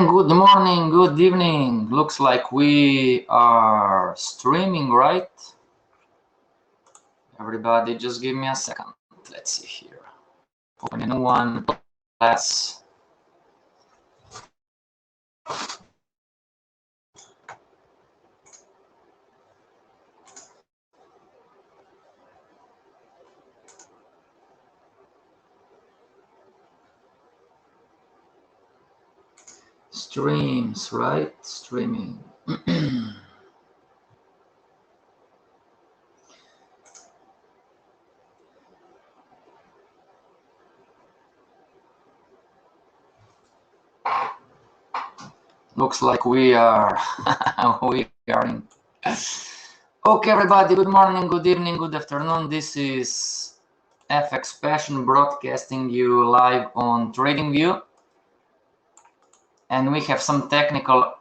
And good morning, good evening. Looks like we are streaming, right? Everybody, just give me a second. Let's see here. Open a new one. Let's. Streams, right? Streaming. Looks like we are in. Okay, everybody, good morning, good evening, good afternoon. This is Fxpassion broadcasting you live on TradingView. And we have some technical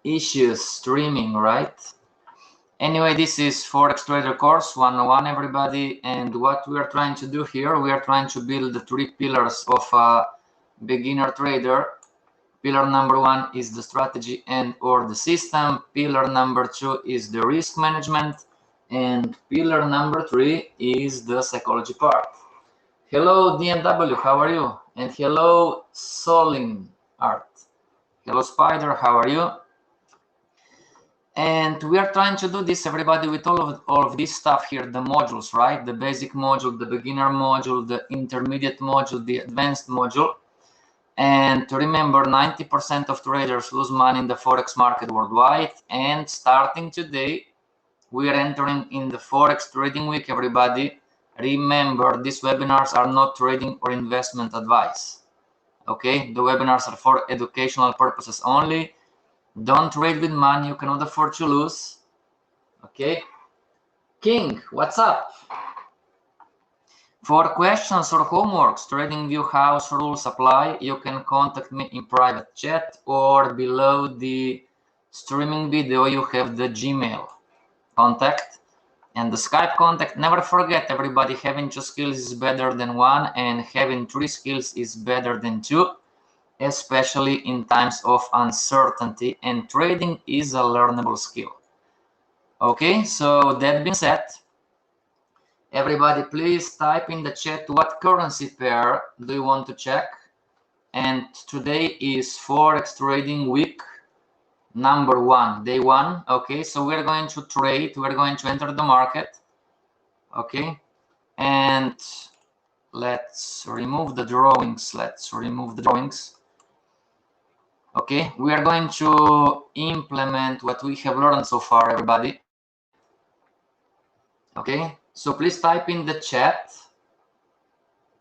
issues streaming, right? Anyway, this is Forex Trader Course 101, everybody. And what we are trying to do here, we are trying to build the 3 pillars of a beginner trader. Pillar number 1 is the strategy and or the system. Pillar number 2 is the risk management. And pillar number 3 is the psychology part. Hello, DMW, how are you? And hello, Solin Art. Hello, Spider, how are you? And we are trying to do this, everybody, with all of this stuff here, the modules, right? The basic module, the beginner module, the intermediate module, the advanced module. And to remember, 90% of traders lose money in the Forex market worldwide. And starting today, we are entering in the Forex Trading Week, everybody. Remember, these webinars are not trading or investment advice. Okay, the webinars are for educational purposes only. Don't trade with money you cannot afford to lose. Okay, King, what's up? For questions or homeworks, TradingView house rules apply. You can contact me in private chat or below the streaming video you have the Gmail contact and the Skype contact. Never forget, everybody, having 2 skills is better than 1 and having 3 skills is better than 2, especially in times of uncertainty, and trading is a learnable skill. Okay, so that being said, everybody, please type in the chat what currency pair do you want to check. And today is Forex Trading Week number 1, day 1. Okay, so we're going to trade, we're going to enter the market. Okay, and let's remove the drawings. Okay, we are going to implement what we have learned so far, everybody. Okay, so please type in the chat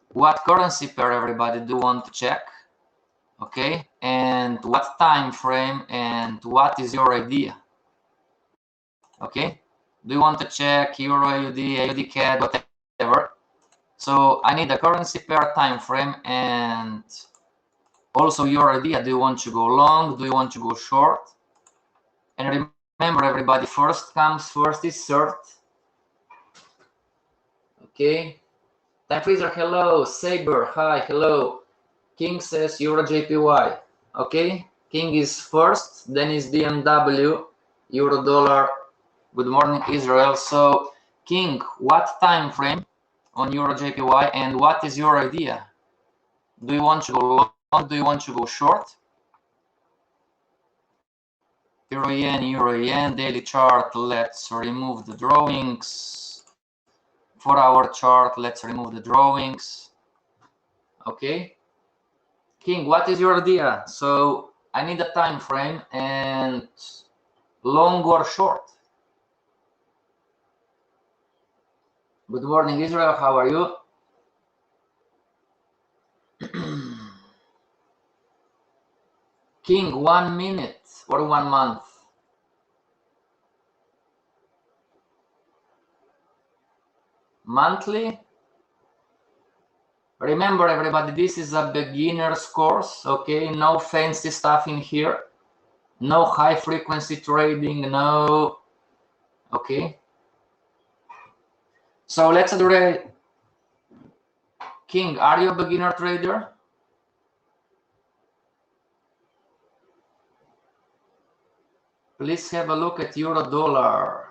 what currency pair, everybody, do you want to check. Okay, and what time frame and what is your idea. Okay, do you want to check Euro, AUD, AUD, CAD, whatever? So I need a currency pair, time frame, and also your idea. Do you want to go long? Do you want to go short? And remember, everybody, first comes first is served. Okay, Time Freezer, hello. Saber, hi, hello. King says Euro JPY. Okay, King is first, then is BMW, Euro dollar. Good morning, Israel. So, King, what time frame on Euro JPY and what is your idea? Do you want to go long? Do you want to go short? Euro yen, daily chart. Let's remove the drawings. For our chart, let's remove the drawings. Okay. King, what is your idea? So I need a time frame and long or short. Good morning, Israel. How are you? King, 1 minute or 1 month? Monthly? Remember, everybody, this is a beginner's course, okay? No fancy stuff in here. No high frequency trading, no. Okay. So let's do it. King, are you a beginner trader? Please have a look at euro dollar.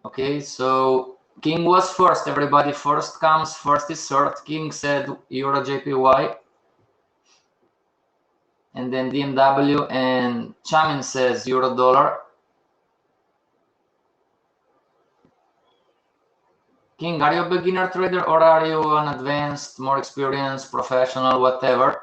Okay, so King was first, everybody. First comes, first is served. King said euro JPY. And then DMW and Chamin says euro dollar. King, are you a beginner trader or are you an advanced, more experienced, professional, whatever?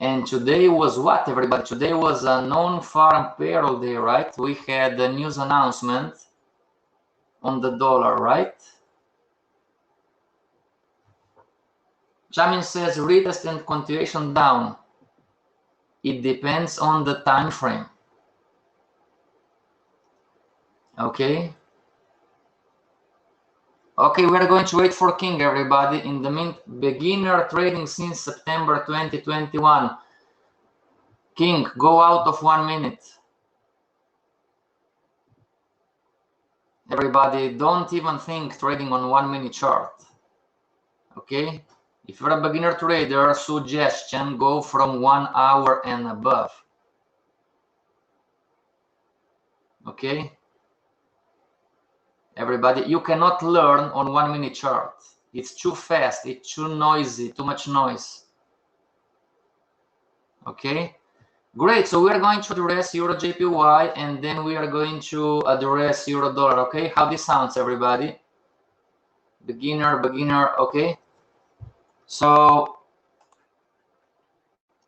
And today was what, everybody? Today was a non-farm payroll day, right? We had a news announcement on the dollar, right? Chamin says retest and continuation down. It depends on the time frame. Okay. Okay, we're going to wait for King, everybody. In the meantime, beginner trading since September 2021. King, go out of 1 minute. Everybody, don't even think trading on 1 minute chart. Okay? If you're a beginner trader, suggestion, go from 1 hour and above. Okay? Everybody, you cannot learn on 1 minute chart. It's too fast, it's too noisy, too much noise. Okay? Great, so we are going to address Euro JPY and then we are going to address Euro Dollar, okay? How this sounds, everybody? Beginner, okay? So,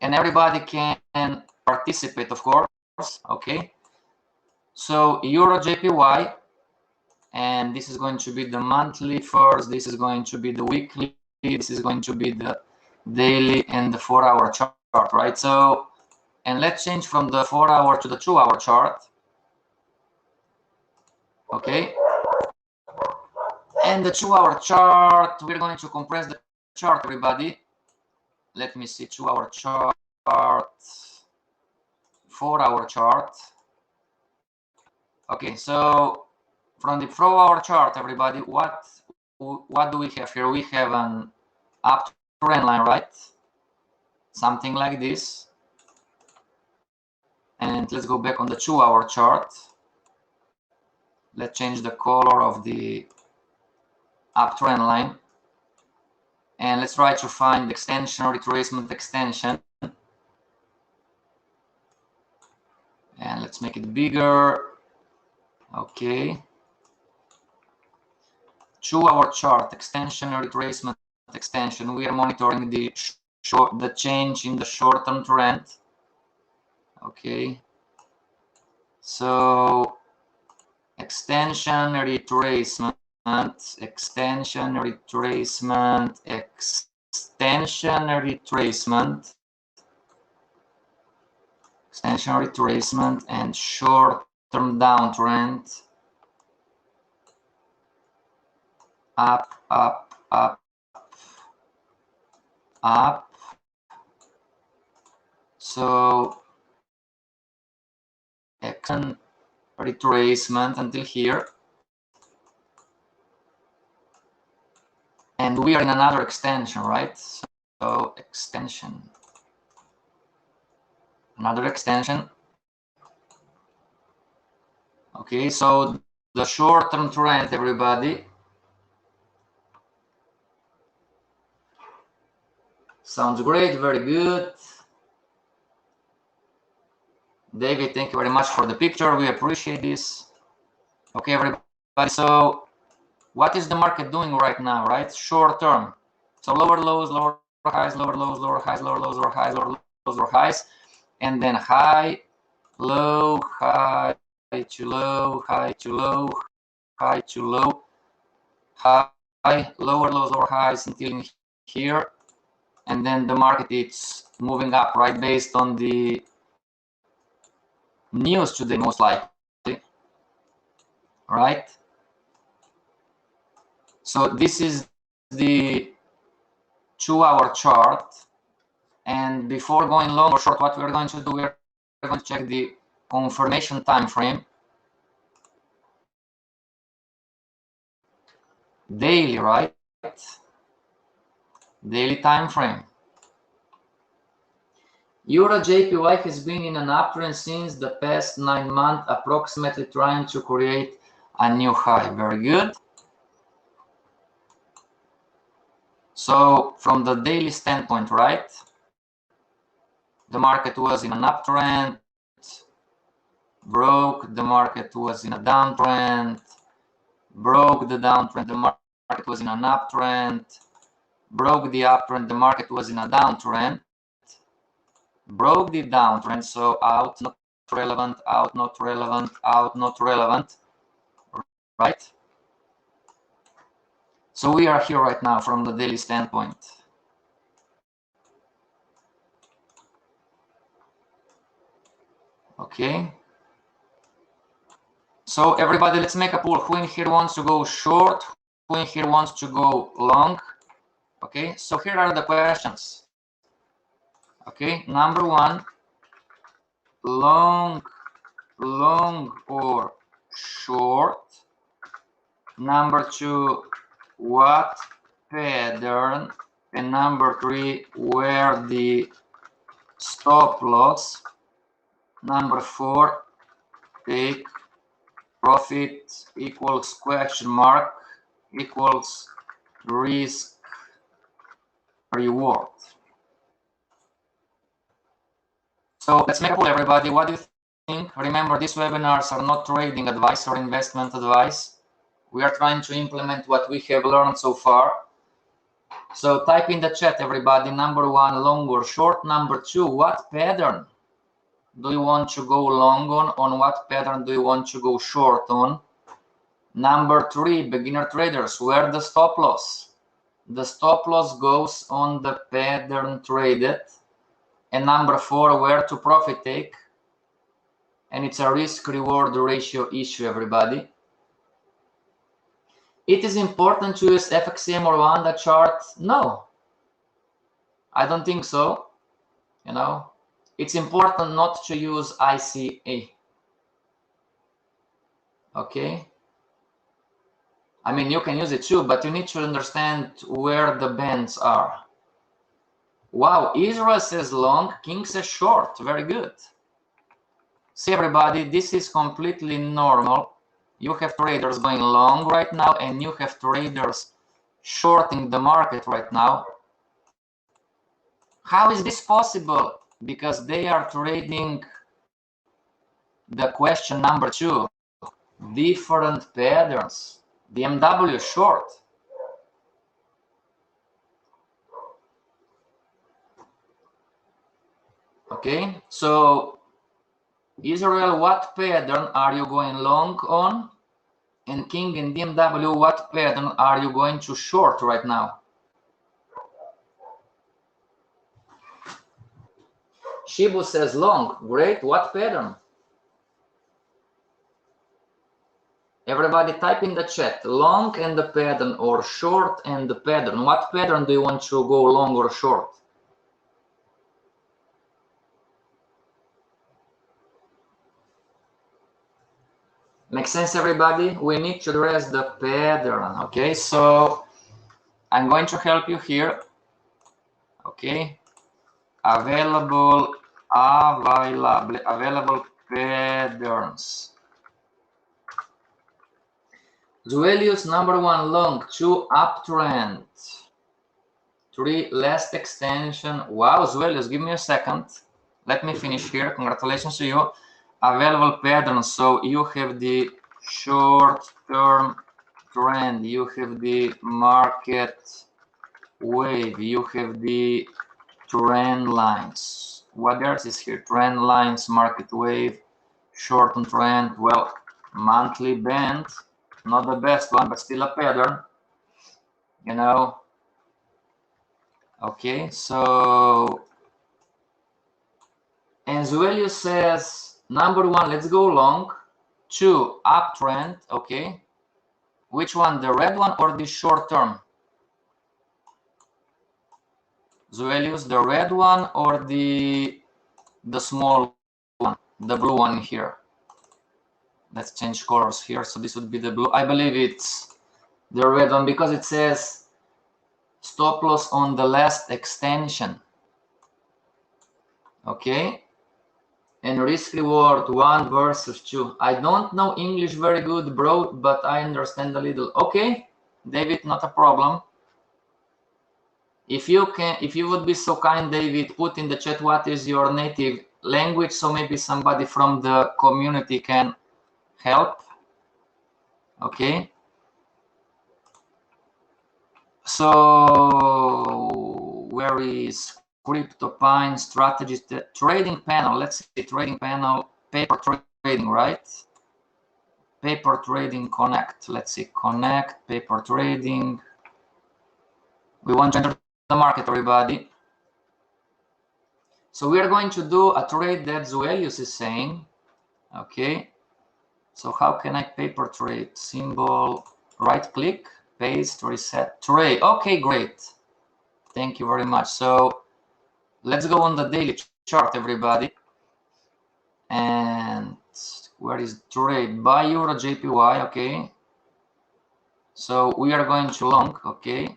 and everybody can participate, of course, okay? So, Euro JPY, and this is going to be the monthly first, this is going to be the weekly, this is going to be the daily and the 4-hour chart, right? So, and let's change from the 4-hour to the 2-hour chart. Okay. And the 2-hour chart, we're going to compress the chart, everybody. Let me see, 2-hour chart, 4-hour chart. Okay, so from the 4-hour chart, everybody, what do we have here? We have an uptrend line, right? Something like this. And let's go back on the 2-hour chart. Let's change the color of the uptrend line. And let's try to find the extension, retracement extension. And let's make it bigger. Okay. 2-hour chart, extension, retracement extension. We are monitoring the change in the short-term trend. Okay. So extension, retracement, extension, retracement, extension, retracement, extension, retracement, and short-term downtrend. Up, up, up, up. So extension, retracement until here. And we are in another extension, right? So extension, another extension. Okay, so the short-term trend, everybody. Sounds great, very good. David, thank you very much for the picture. We appreciate this. Okay, everybody. So what is the market doing right now, right? Short term. So lower lows, lower highs, lower lows, lower highs, lower lows, lower highs, lower lows, lower highs. And then high, low, high to low, high to low, high to low, high, lower lows, lower highs until here. And then the market is moving up, right, based on the news today, most likely, right? So this is the 2-hour chart. And before going long or short, what we're going to do, we're going to check the confirmation time frame. Daily, right? Daily time frame. Euro JPY has been in an uptrend since the past 9 months, approximately trying to create a new high. Very good. So from the daily standpoint, right? The market was in an uptrend, broke, the market was in a downtrend, broke the downtrend, the market was in an uptrend, broke the uptrend, the market was in a downtrend, broke the downtrend, so out, not relevant, out, not relevant, out, not relevant, right? So we are here right now from the daily standpoint. Okay. So everybody, let's make a poll. Who in here wants to go short? Who in here wants to go long? Okay, so here are the questions. Okay, number one, long or short. Number two, what pattern? And number three, where the stop loss. Number four, take profit equals question mark equals risk reward. So let's make a poll, everybody. What do you think? Remember, these webinars are not trading advice or investment advice. We are trying to implement what we have learned so far. So type in the chat, everybody. Number one, long or short. Number two, what pattern do you want to go long on? On what pattern do you want to go short on? Number three, beginner traders, where the stop loss? The stop loss goes on the pattern traded. And number four, where to profit take? And it's a risk reward ratio issue, everybody. It is important to use FXM or Rwanda chart? No, I don't think so. You know, it's important not to use ICA. Okay. I mean, you can use it too, but you need to understand where the bands are. Wow, Israel says long, King says short. Very good. See, everybody, this is completely normal. You have traders going long right now, and you have traders shorting the market right now. How is this possible? Because they are trading the question number two, different patterns. The MW short. Okay, so Israel, what pattern are you going long on? And King and DMW, what pattern are you going to short right now? Shibu says long. Great. What pattern? Everybody type in the chat. Long and the pattern or short and the pattern. What pattern do you want to go long or short? Make sense, everybody? We need to address the pattern. Okay, so I'm going to help you here. Okay, available patterns. Zuelius, number one, long. Two, uptrend. Three, last extension. Wow, Zuelius, give me a second. Let me finish here. Congratulations to you. Available patterns. So you have the short-term trend. You have the market wave. You have the trend lines. What else is here? Trend lines, market wave, short-term trend. Well, monthly band. Not the best one, but still a pattern. You know. Okay, so Enzuelio says, number one, let's go long. Two, uptrend. Okay. Which one, the red one or the short term? Zuelius, the red one or the small one, the blue one here? Let's change colors here. So this would be the blue. I believe it's the red one because it says Stop loss on the last extension. Okay. And risk reward 1 versus 2. I don't know English very good, bro, but I understand a little. Okay, David, not a problem. If you would be so kind, David, put in the chat what is your native language, so maybe somebody from the community can help. Okay. So where is CryptoPine strategies? The trading panel. Let's see, trading panel, paper trading, right? Paper trading connect. Let's see, connect, paper trading. We want to enter the market, everybody. So we are going to do a trade that Zuelius is saying. Okay. So how can I paper trade? Symbol, right click, paste, reset, trade. Okay, great. Thank you very much. So let's go on the daily chart, everybody. And where is trade? Buy Euro JPY, okay. So we are going to long, okay.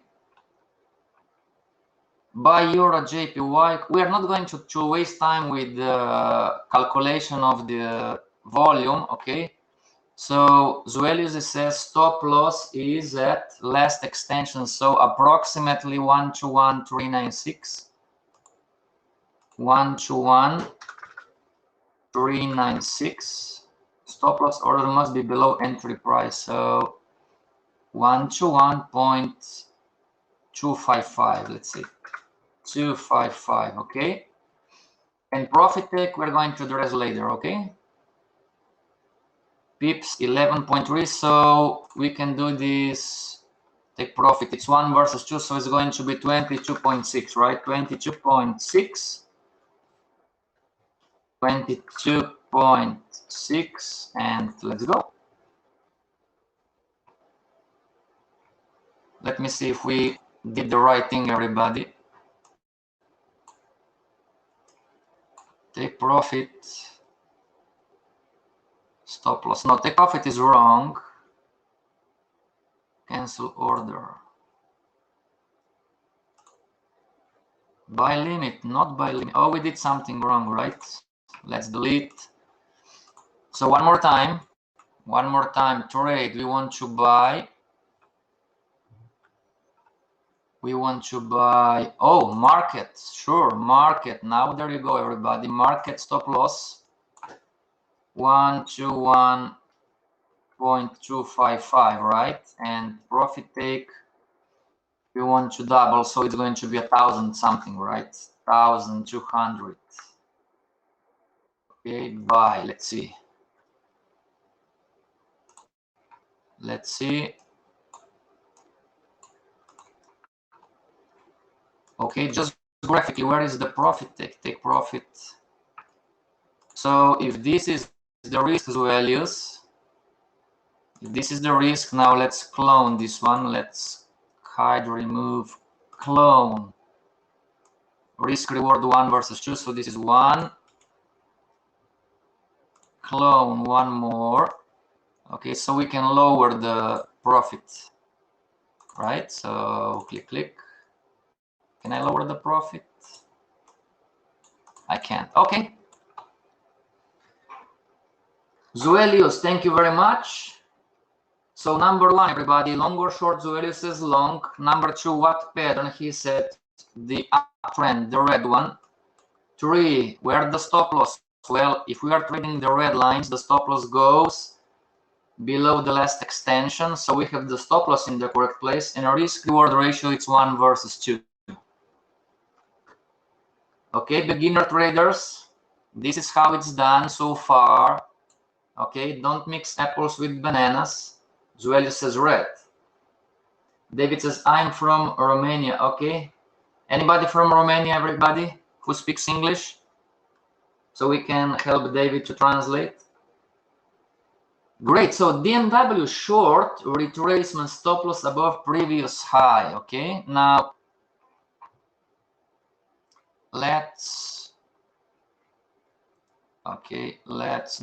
Buy Euro JPY. We are not going to waste time with the calculation of the volume, okay. So Zuelius says stop loss is at last extension, so approximately 121,396. 121,396. Stop loss order must be below entry price, so 121.255. Let's see, 255. Okay. And profit take we're going to address later. Okay. Pips 11.3. So we can do this. Take profit. It's 1 versus 2, so it's going to be 22.6, right? 22.6. 22.6, and let's go. Let me see if we did the right thing, everybody. Take profit. Stop loss. No, take profit is wrong. Cancel order. Buy limit, not buy limit. Oh, we did something wrong, right? Let's delete. So one more time, trade. We want to buy. Oh, market. Sure, market. Now there you go, everybody. Market stop loss 121.255, right? And profit take we want to double, so it's going to be 1,000 something, right? 1,200. Okay, buy. Let's see. Okay, just graphically, where is the profit take? Take profit. So if this is the risk values, if this is the risk, now let's clone this one. Let's hide, remove, clone. Risk reward 1 versus 2. So this is 1. Clone 1 more. Okay, so we can lower the profit, right? So click. Can I lower the profit? I can't. Okay. Zuelius, thank you very much. So number 1, everybody, long or short? Zuelius says long. Number 2, what pattern? He said the uptrend, the red one. 3, where the stop loss? Well, if we are trading the red lines, the stop loss goes below the last extension, so we have the stop loss in the correct place, and a risk reward ratio, it's 1 versus 2. Okay, beginner traders, this is how it's done so far. Okay, don't mix apples with bananas. Zuelius says red. David says I'm from Romania. Okay, anybody from Romania? Everybody who speaks English, so we can help David to translate. Great. So DMW short retracement stop loss above previous high. Okay, now let's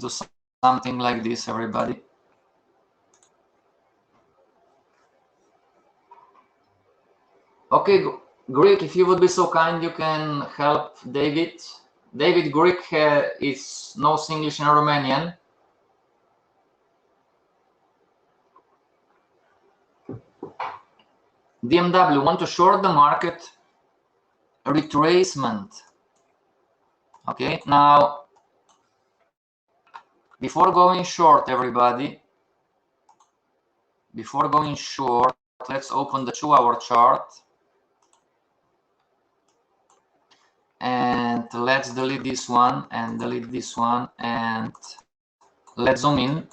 do something like this, everybody. Okay, Greek, if you would be so kind, you can help David. David, Greek is no English and Romanian. DMW, want to short the market retracement. Okay, now, before going short, everybody, before going short, let's open the 2-hour chart. And let's delete this one and delete this one, and let's zoom in.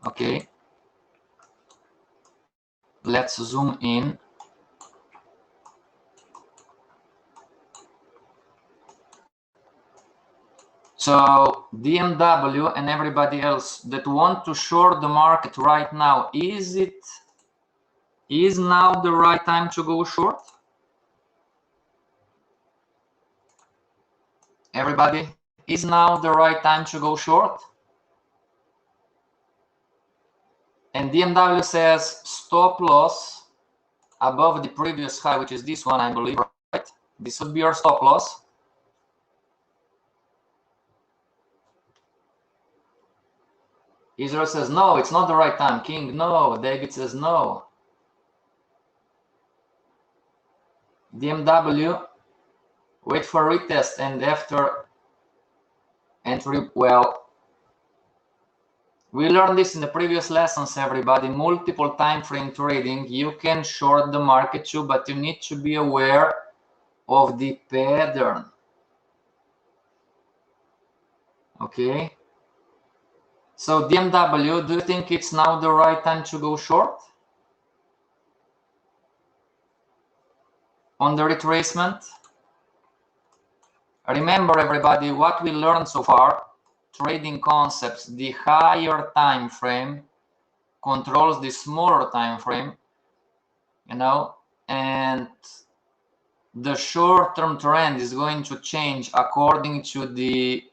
Okay, let's zoom in. So DMW and everybody else that want to short the market right now, is now the right time to go short? Everybody, is now the right time to go short? And DMW says stop loss above the previous high, which is this one, I believe, right? This would be your stop loss. Israel says, no, it's not the right time. King, no. David says, no. DMW, wait for retest and after entry. Well, we learned this in the previous lessons, everybody. Multiple time frame trading. You can short the market too, but you need to be aware of the pattern. Okay. So DMW, do you think it's now the right time to go short on the retracement? Remember, everybody, what we learned so far, trading concepts, the higher time frame controls the smaller time frame, you know, and the short-term trend is going to change according to the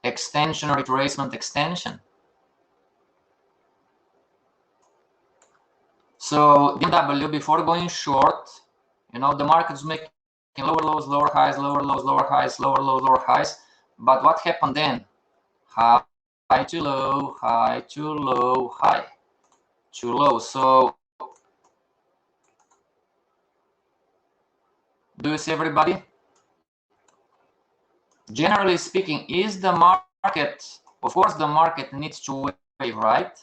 extension or retracement extension. So DMW, before going short, you know, the market's making lower lows, lower highs, lower lows, lower highs, lower lows, lower highs. But what happened then? High to low, high to low, high to low. So do you see, everybody? Generally speaking, is the market, of course, the market needs to wave, right?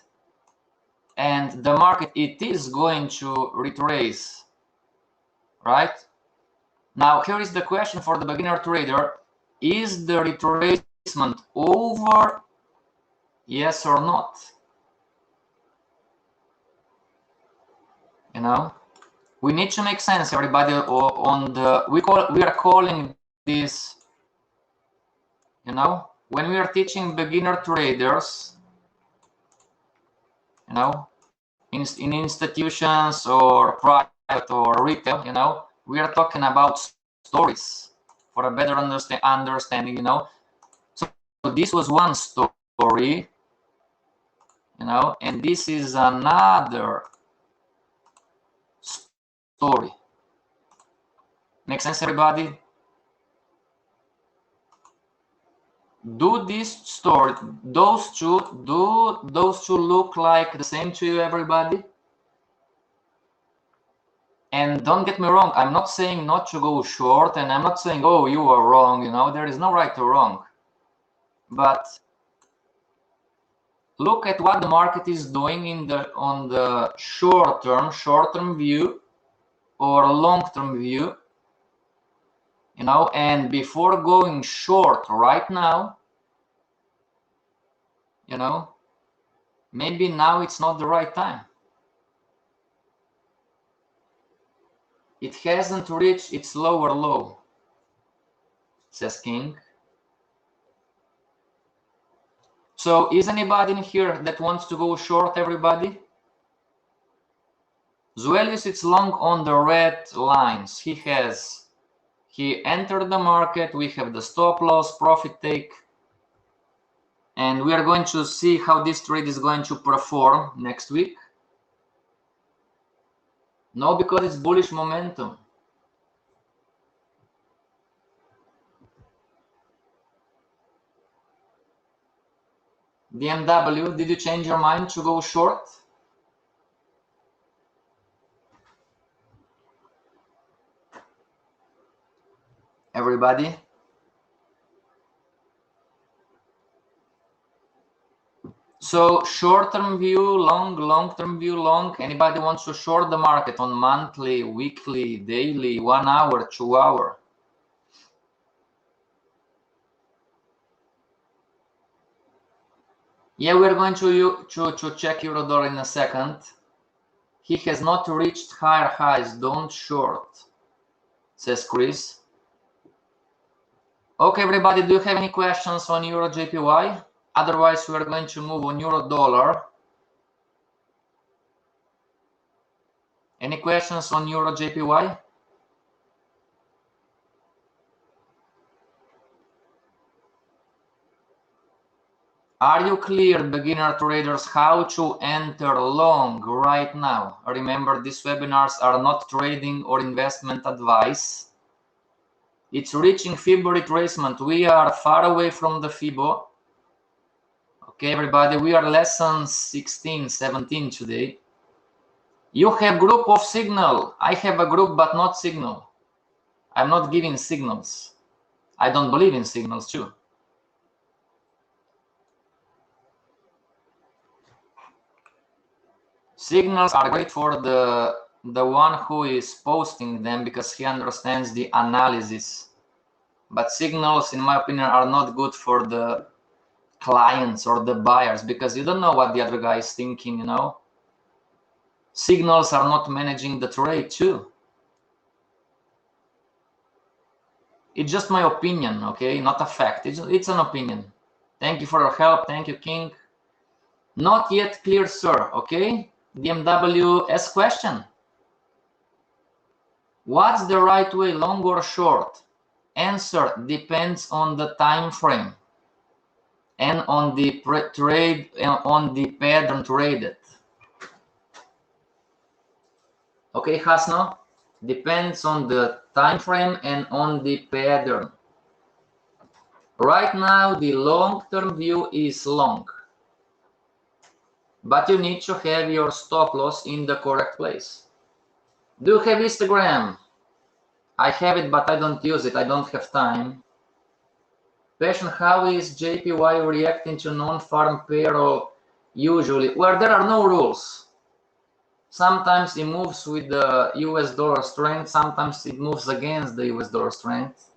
And the market, it is going to retrace, right? Now, here is the question for the beginner trader. Is the retracement over? Yes or not? You know, we need to make sense, everybody, on the, we are calling this, you know, when we are teaching beginner traders, you know, in institutions or private or retail, you know, we are talking about stories for a better understanding, you know. So this was one story, you know, and this is another story. Make sense, everybody? Do this story, those two look like the same to you, everybody? And don't get me wrong, I'm not saying not to go short, and I'm not saying, oh, you are wrong, you know, there is no right or wrong. But look at what the market is doing on the short-term view or long-term view, you know, and before going short right now, you know, maybe now it's not the right time. It hasn't reached its lower low, says King. So is anybody in here that wants to go short, everybody? Zuelius, it's long on the red lines. He entered the market. We have the stop loss, profit take. And we are going to see how this trade is going to perform next week. No, because it's bullish momentum. BMW, did you change your mind to go short? Everybody? So short-term view, long-term view, long. Anybody wants to short the market on monthly, weekly, daily, 1 hour, 2 hour? Yeah, we're going to check euro dollar in a second. He has not reached higher highs. Don't short, says Chris. Okay, everybody, do you have any questions on euro JPY? Otherwise, we are going to move on euro dollar. Any questions on euro JPY? Are you clear, beginner traders, how to enter long right now? Remember, these webinars are not trading or investment advice. It's reaching Fibo retracement. We are far away from the Fibo. Okay, everybody, we are lesson 16, 17 today. You have group of signal. I have a group, but not signal. I'm not giving signals. I don't believe in signals too. Signals are great for the one who is posting them because he understands the analysis. But signals, in my opinion, are not good for the clients or the buyers because you don't know what the other guy is thinking, you know. Signals are not managing the trade too. It's just my opinion, okay? Not a fact. It's an opinion. Thank you for your help. Thank you, King. Not yet clear, sir, okay? DMWS question. What's the right way, long or short? Answer depends on the time frame and on the trade and on the pattern traded. Okay, Hasno? Depends on the time frame and on the pattern. Right now, the long-term view is long, but you need to have your stop loss in the correct place. Do you have Instagram? I have it, but I don't use it. I don't have time. Passion, how is JPY reacting to non-farm payroll usually? Well, there are no rules. Sometimes it moves with the US dollar strength. Sometimes it moves against the US dollar strength.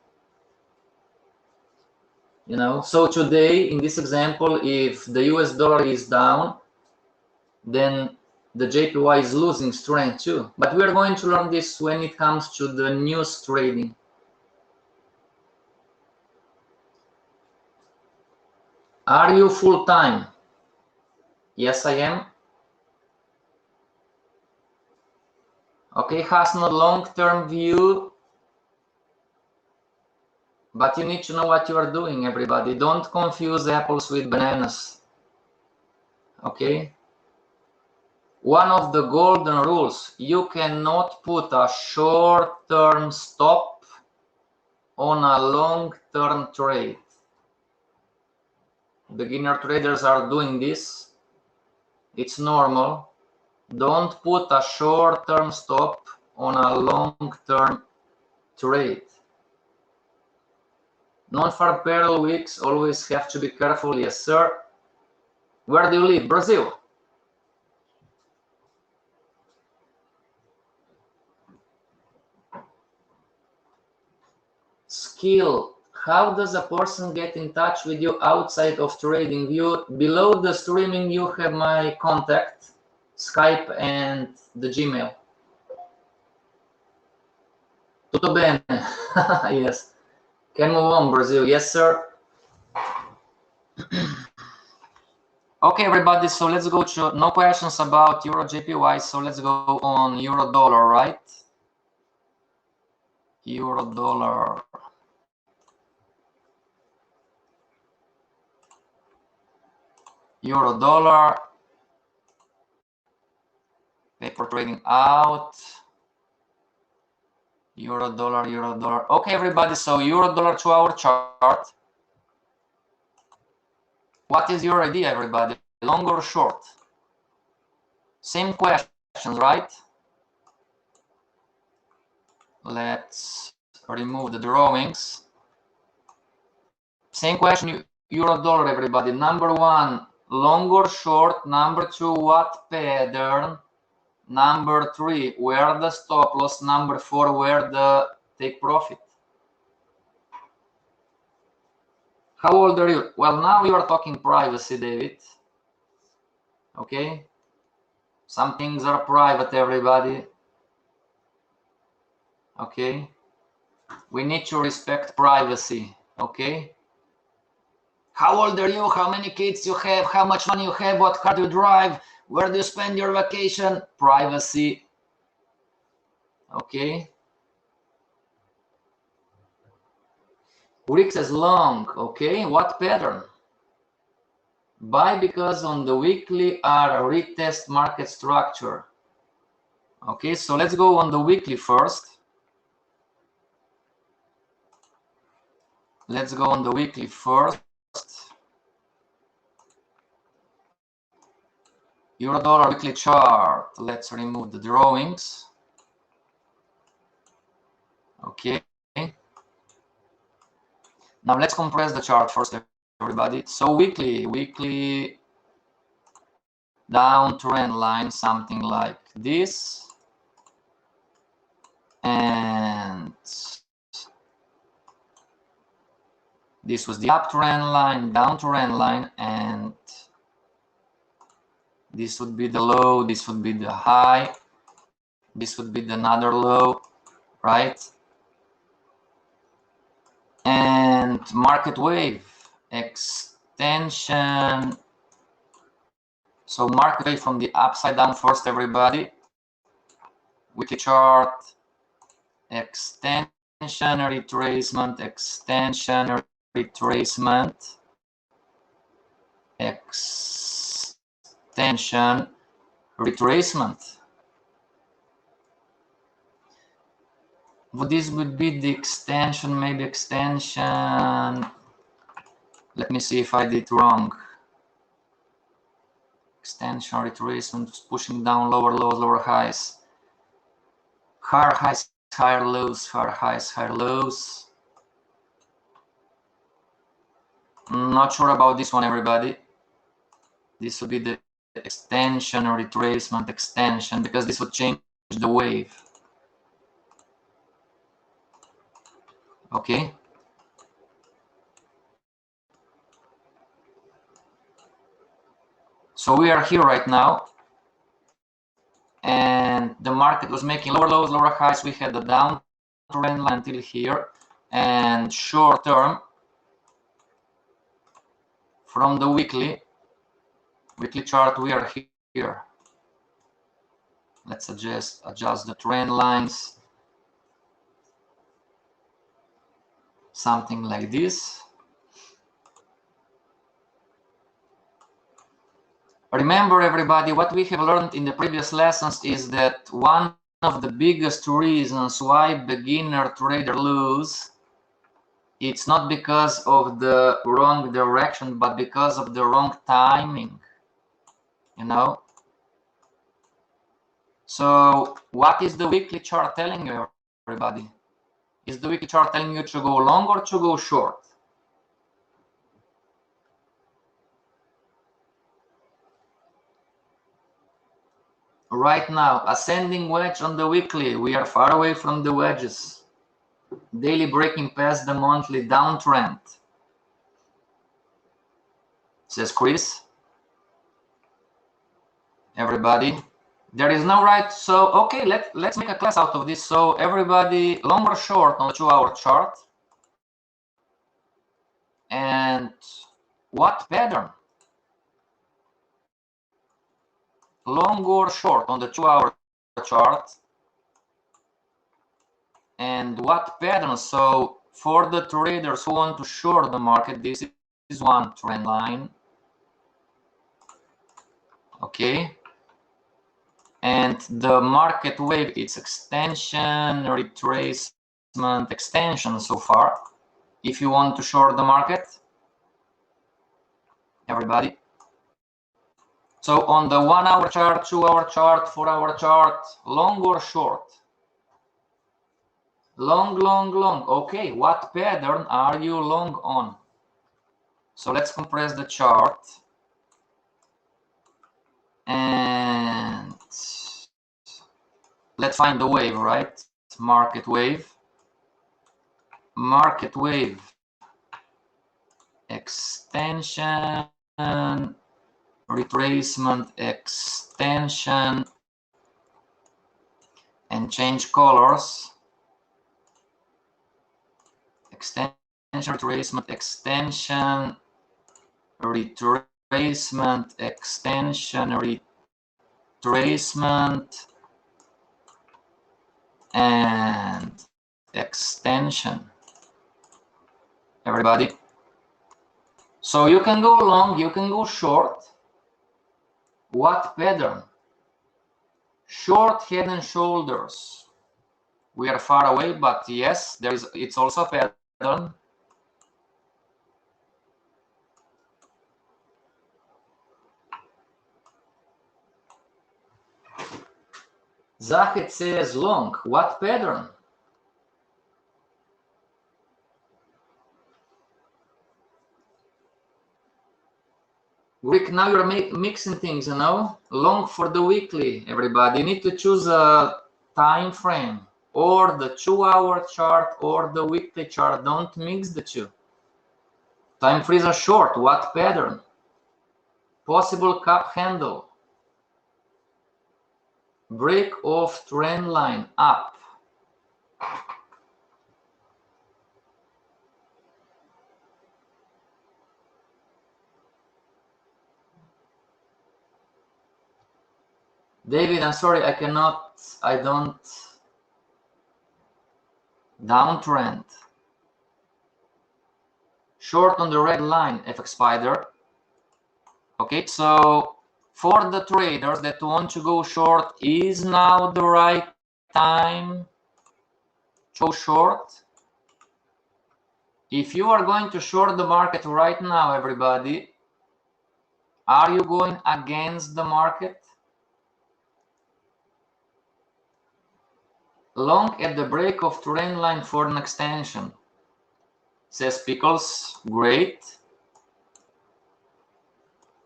You know, so today in this example, if the US dollar is down, then the JPY is losing strength too. But we are going to learn this when it comes to the news trading. Are you full-time? Yes, I am. Okay, has no long-term view, but you need to know what you are doing, everybody. Don't confuse apples with bananas. Okay? One of the golden rules, you cannot put a short-term stop on a long-term trade. Beginner traders are doing this. It's normal. Don't put a short-term stop on a long-term trade. Non-farm payroll weeks always have to be careful. Yes, sir. Where do you live? Brazil. Skill. How does a person get in touch with you outside of trading view? Below the streaming, you have my contact, Skype, and the Gmail. Tutto bene. Yes. Can move on, Brazil. Yes, sir. Okay, everybody. So let's go to no questions about Euro JPY. So let's go on Euro dollar, right? Euro dollar. Euro dollar. Paper trading out. Euro dollar, euro dollar. Okay, everybody, so euro dollar 2-hour chart. What is your idea, everybody? Long or short? Same questions, right? Let's remove the drawings. Same question, euro dollar, everybody. Number one, long or short? Number two, what pattern? Number three, where the stop loss? Number four, where the take profit? How old are you? Well, now you are talking privacy, David. Okay? Some things are private, everybody. Okay? We need to respect privacy. Okay? How old are you? How many kids you have? How much money you have? What car do you drive? Where do you spend your vacation? Privacy. Okay? Weeks as long. Okay? What pattern? Buy because on the weekly are retest market structure. Okay, so let's go on the weekly first. Let's go on the weekly first. Euro dollar weekly chart. Let's remove the drawings. Okay. Now let's compress the chart first, everybody. So weekly downtrend line, something like this. And this was the uptrend line, downtrend line, and this would be the low, this would be the high, this would be another low, right? And market wave extension. So market wave from the upside down first, everybody. Weekly chart, extension, retracement, extension, retracement, extension, retracement. This would be the extension, maybe extension. Let me see if I did wrong. Extension, retracement, pushing down lower lows, lower highs. Higher highs, higher lows, higher highs, higher lows. Not sure about this one, everybody. This would be the extension or retracement extension, because this would change the wave. Okay. So we are here right now, and the market was making lower lows, lower highs. We had the downtrend line until here, and short term from the weekly chart, we are here. Let's adjust the trend lines, something like this. Remember, everybody, what we have learned in the previous lessons is that one of the biggest reasons why beginner trader lose, it's not because of the wrong direction, but because of the wrong timing, you know? So what is the weekly chart telling you, everybody? Is the weekly chart telling you to go long or to go short? Right now, ascending wedge on the weekly, we are far away from the wedges. Daily breaking past the monthly downtrend. Says Chris. Everybody, there is no right. So okay, let's make a class out of this. So everybody, long or short on the 2-hour chart, and what pattern? Long or short on the 2-hour chart, and what pattern? So for the traders who want to short the market, this is one trend line. Okay. And the market wave, it's extension, retracement, extension so far. If you want to short the market, everybody. So on the 1 hour chart, 2 hour chart, 4 hour chart, long or short? Long, long, long. Okay, what pattern are you long on? So let's compress the chart. And let's find the wave, right? Market wave. Market wave. Extension. Retracement, extension. And change colors. Extension, retracement, extension. Retracement, extension, retracement, and extension. Everybody. So you can go long, you can go short. What pattern? Short head and shoulders. We are far away, but yes, it's also a pattern. Zahed says long. What pattern? Rick, now you're mixing things, you know? Long for the weekly, everybody. You need to choose a time frame, or the 2 hour chart or the weekly chart. Don't mix the two. Time frames are short. What pattern? Possible cup handle. Break of trend line up. David, I'm sorry, I don't. Downtrend. Short on the red line, Fxpassion. Okay, so for the traders that want to go short, is now the right time to go short? If you are going to short the market right now, everybody, are you going against the market? Long at the break of trend line for an extension, says Pickles. Great.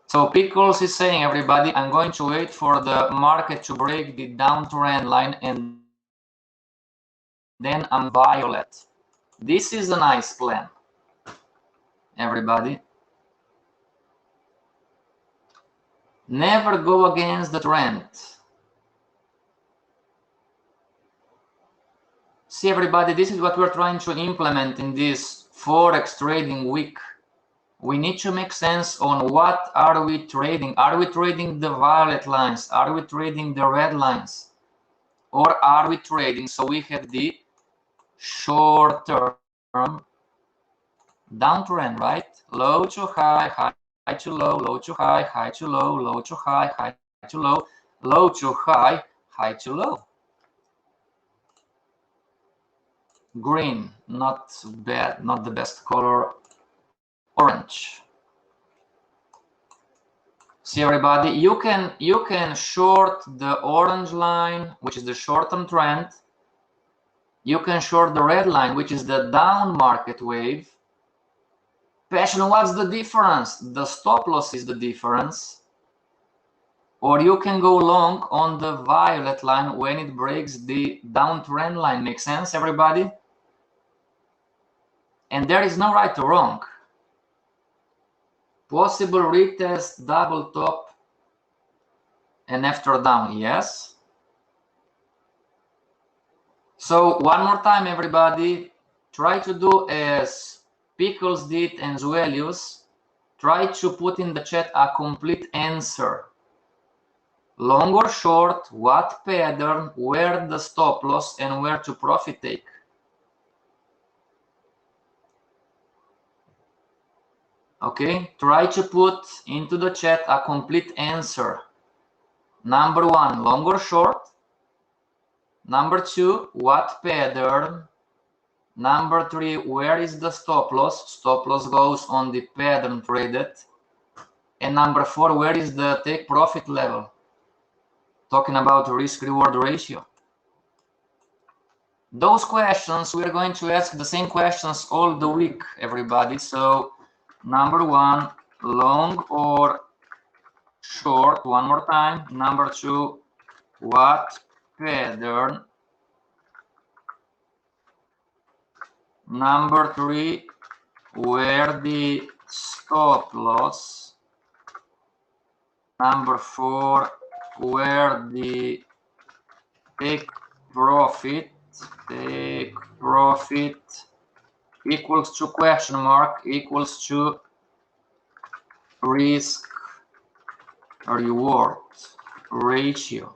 So Pickles is saying, everybody, I'm going to wait for the market to break the downtrend line and then I'm violet. This is a nice plan, everybody. Never go against the trend. See, everybody, this is what we're trying to implement in this Forex trading week. We need to make sense on what are we trading. Are we trading the violet lines? Are we trading the red lines? Or are we trading, so we have the short-term downtrend, right? Low to high, high to low, low to high, high to low, low to high, high to low, low to high, high to low. Green, not bad, not the best color. Orange. See, everybody, you can short the orange line, which is the short-term trend. You can short the red line, which is the down market wave. Passion, what's the difference? The stop loss is the difference. Or you can go long on the violet line when it breaks the downtrend line. Makes sense, everybody? And there is no right or wrong. Possible retest, double top, and after down, yes. So one more time, everybody, try to do as Pickles did and Zuelius. Try to put in the chat a complete answer. Long or short, what pattern, where the stop loss, and where to profit take. Okay, try to put into the chat a complete answer. Number one, long or short. Number two, what pattern. Number three, where is the stop loss? Stop loss goes on the pattern traded. And number four, where is the take profit level? Talking about risk reward ratio. Those questions, we're going to ask the same questions all the week, everybody. So number one, long or short, one more time. Number two, what pattern. Number three, where the stop loss. Number four, where the take profit equals to question mark equals to risk reward ratio.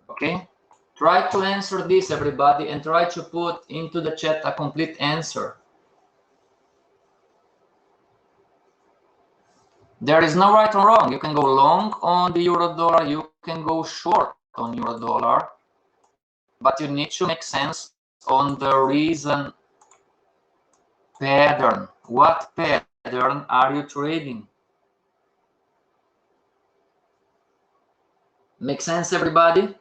Okay, try to answer this, everybody, and try to put into the chat a complete answer. There is no right or wrong. You can go long on the euro dollar, you can go short on euro dollar, but you need to make sense on the reason pattern. What pattern are you trading? Make sense, everybody?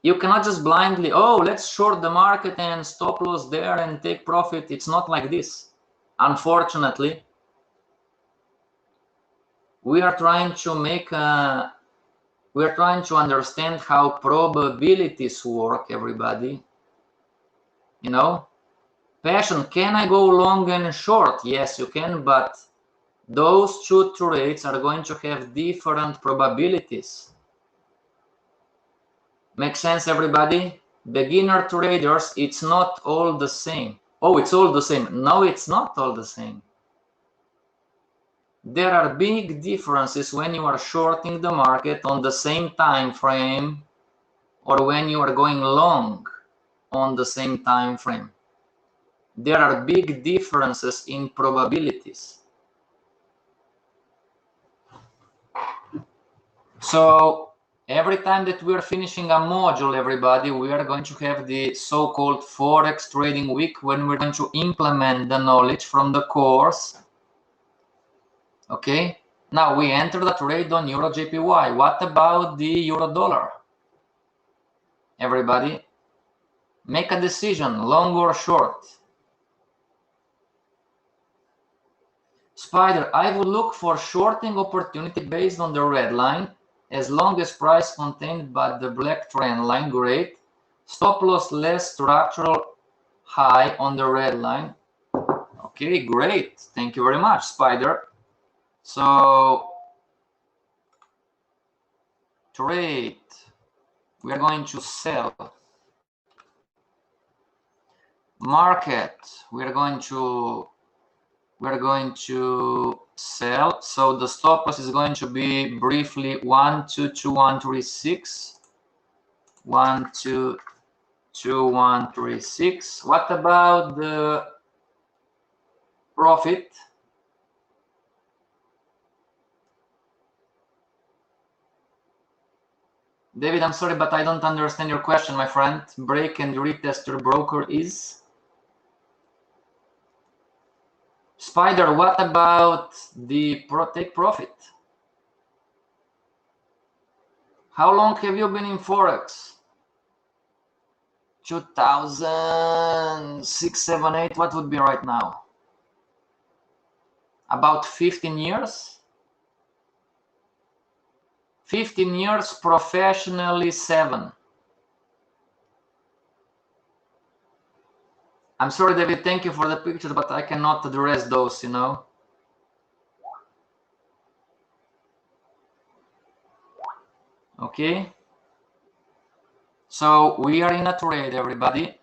You cannot just blindly, oh, let's short the market and stop loss there and take profit. It's not like this. Unfortunately, we are trying to understand how probabilities work, everybody. You know, Passion, can I go long and short? Yes, you can, but those two trades are going to have different probabilities. Make sense, everybody? Beginner traders, it's not all the same. Oh, it's all the same. No, it's not all the same. There are big differences when you are shorting the market on the same time frame or when you are going long on the same time frame. There are big differences in probabilities. So every time that we are finishing a module, everybody, we are going to have the so-called Forex Trading Week when we're going to implement the knowledge from the course. Okay, now we enter the trade on Euro JPY. What about the Euro dollar? Everybody, make a decision, long or short. Spider, I would look for shorting opportunity based on the red line, as long as price contained by the black trend line, great. Stop loss less structural high on the red line. Okay, great. Thank you very much, Spider. So, trade, we are going to sell. Market, we're going to sell. So the stop loss is going to be briefly 122136. 122136. What about the profit? David, I'm sorry, but I don't understand your question, my friend. Break and retest your broker is? Spider, what about the take profit? How long have you been in Forex? 2006, 7, 8, what would be right now? About 15 years? 15 years, professionally 7. I'm sorry, David, thank you for the pictures, but I cannot address those, you know. Okay. So we are in a trade, everybody.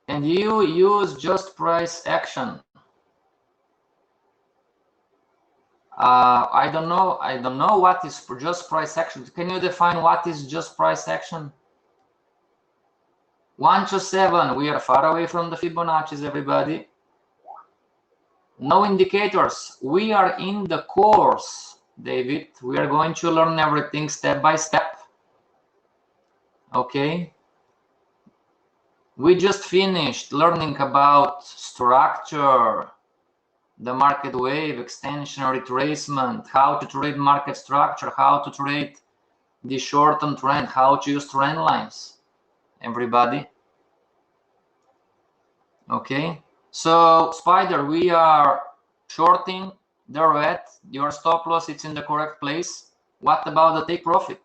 And you use just price action. I don't know what is just price action. Can you define what is just price action? 1 to 7, we are far away from the Fibonacci's, everybody. No indicators. We are in the course, David. We are going to learn everything step by step. Okay. We just finished learning about structure, the market wave, extension, retracement, how to trade market structure, how to trade the short-term trend, how to use trend lines. Everybody. Okay. So, Spider, we are shorting the red. Your stop loss, it's in the correct place. What about the take profit?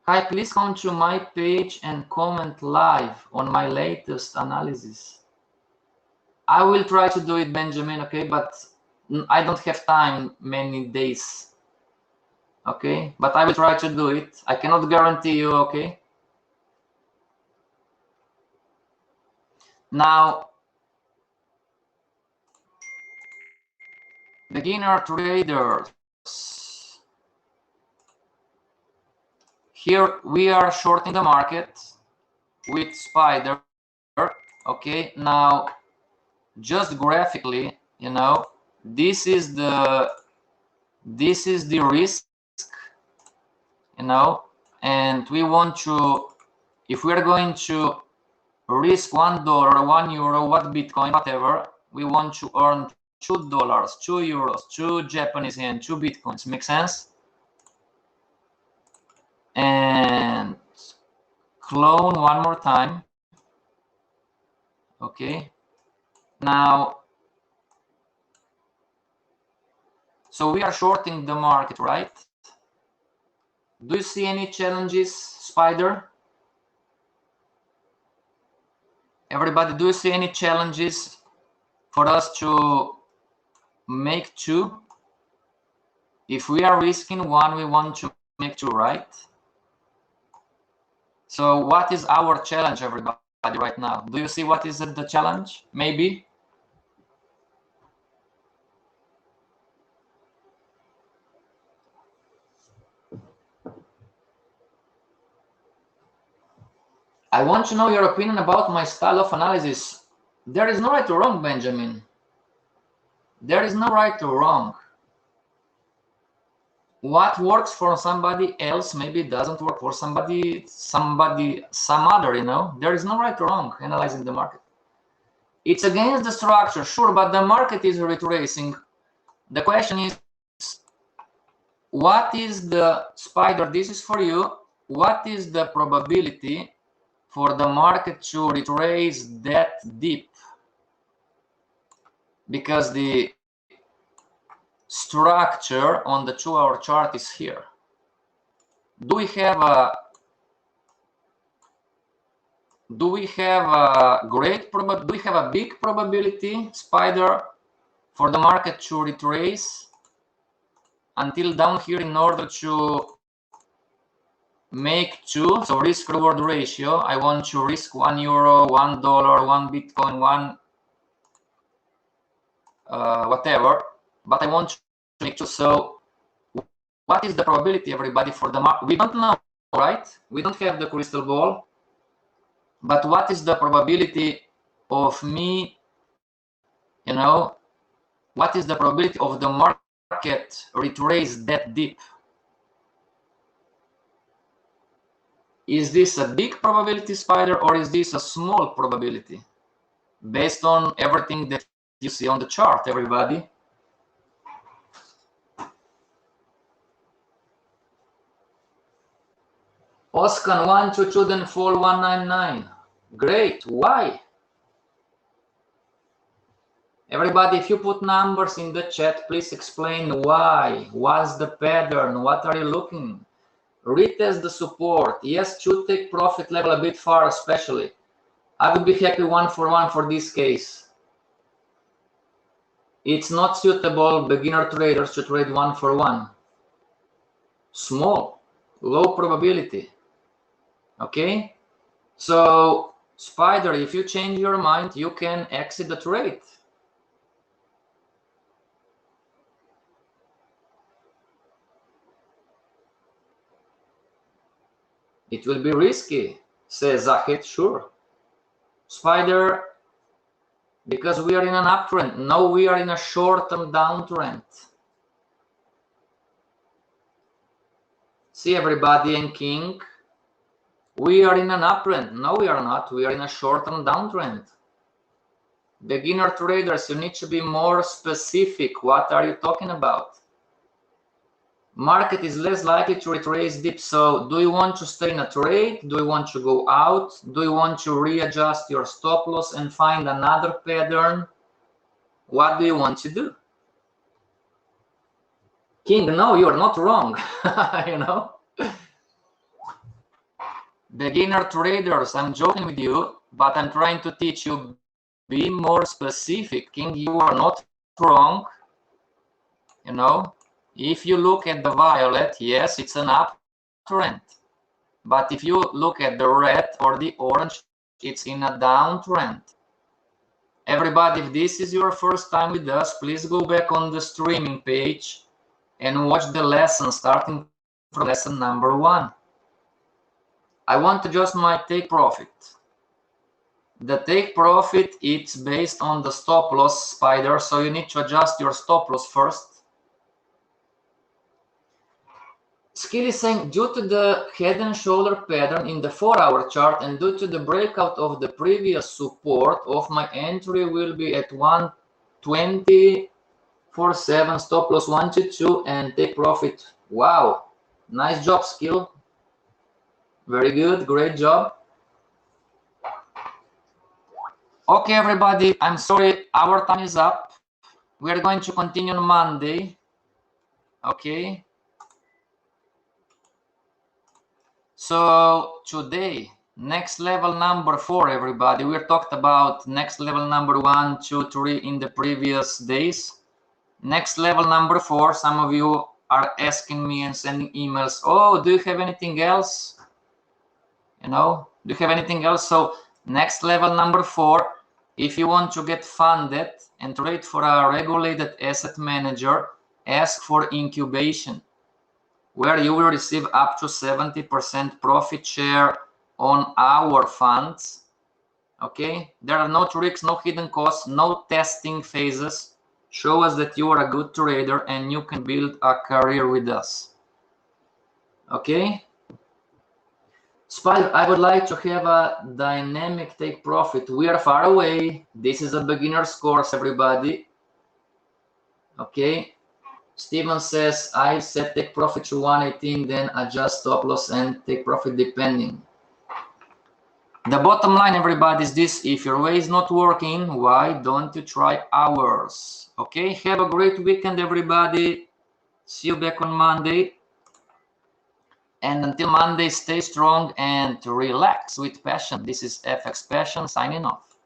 Hi, please come to my page and comment live on my latest analysis. I will try to do it, Benjamin, okay? But I don't have time many days, okay? But I will try to do it. I cannot guarantee you, okay? Now, beginner traders. Here we are shorting the market with Spider, okay? Now, just graphically, you know, this is the risk, you know, and we want to, if we are going to risk $1, €1, what Bitcoin, whatever, we want to earn $2, €2, 2 Japanese yen, 2 Bitcoins. Make sense? And clone one more time. Okay. Now, so we are shorting the market, right? Do you see any challenges, Spider? Everybody, do you see any challenges for us to make 2? If we are risking 1, we want to make 2, right? So what is our challenge, everybody, right now? Do you see what is the challenge? Maybe? I want to know your opinion about my style of analysis. There is no right or wrong, Benjamin. There is no right or wrong. What works for somebody else maybe doesn't work for some other, you know. There is no right or wrong analyzing the market. It's against the structure, sure, but the market is retracing. The question is, what is the, Spider, this is for you, what is the probability for the market to retrace that deep? Because the structure on the 2-hour chart is here. Do we have a big probability, Spider, for the market to retrace until down here in order to make 2? So risk reward ratio, I want to risk €1, $1, 1 Bitcoin, 1 whatever, but I want to make 2. So what is the probability, everybody, for the market? We don't know, right? We don't have the crystal ball. But what is the probability of me, you know, what is the probability of the market retrace that deep? Is this a big probability, Spider, or is this a small probability? Based on everything that you see on the chart, everybody. Oscar 122 then fall 199. Great. Why? Everybody, if you put numbers in the chat, please explain why. What's the pattern? What are you looking? Retest the support. Yes, should take profit level a bit far, especially. I would be happy 1 for 1 for this case. It's not suitable beginner traders to trade 1 for 1. Small, low probability. Okay? So, Spider, if you change your mind, you can exit the trade. It will be risky, says Zahid, sure. Spider, because we are in an uptrend. No, we are in a short-term downtrend. See everybody, and King, we are in an uptrend. No, we are not. We are in a short-term downtrend. Beginner traders, you need to be more specific. What are you talking about? Market is less likely to retrace dip. So do you want to stay in a trade? Do you want to go out? Do you want to readjust your stop loss and find another pattern? What do you want to do? King, no, you are not wrong. You know? Beginner traders, I'm joking with you, but I'm trying to teach you, be more specific. King, you are not wrong. You know? If you look at the violet, yes, it's an uptrend. But if you look at the red or the orange, it's in a downtrend. Everybody, if this is your first time with us, please go back on the streaming page and watch the lesson starting from lesson number 1. I want to adjust my take profit. The take profit, it's based on the stop loss, Spider, so you need to adjust your stop loss first. Skill is saying, due to the head and shoulder pattern in the 4-hour chart and due to the breakout of the previous support of my entry will be at 120.47, stop loss 122 and take profit. Wow, nice job, Skill. Very good, great job. Okay, everybody, I'm sorry, our time is up. We are going to continue on Monday. Okay. So today, next level number 4, everybody. We talked about next level number 1, 2, 3 in the previous days. Next level number 4, some of you are asking me and sending emails. Oh, do you have anything else? You know, do you have anything else? So next level number 4, if you want to get funded and trade for a regulated asset manager, ask for Incubation, where you will receive up to 70% profit share on our funds. Okay, there are no tricks, no hidden costs, no testing phases. Show us that you are a good trader and you can build a career with us. Okay, Spike, I would like to have a dynamic take profit. We are far away. This is a beginner's course, everybody. Okay, Steven says, I set take profit to 118, then adjust stop loss and take profit depending. The bottom line, everybody, is this: if your way is not working, why don't you try ours? Okay, have a great weekend, everybody. See you back on Monday. And until Monday, stay strong and relax with passion. This is Fxpassion signing off.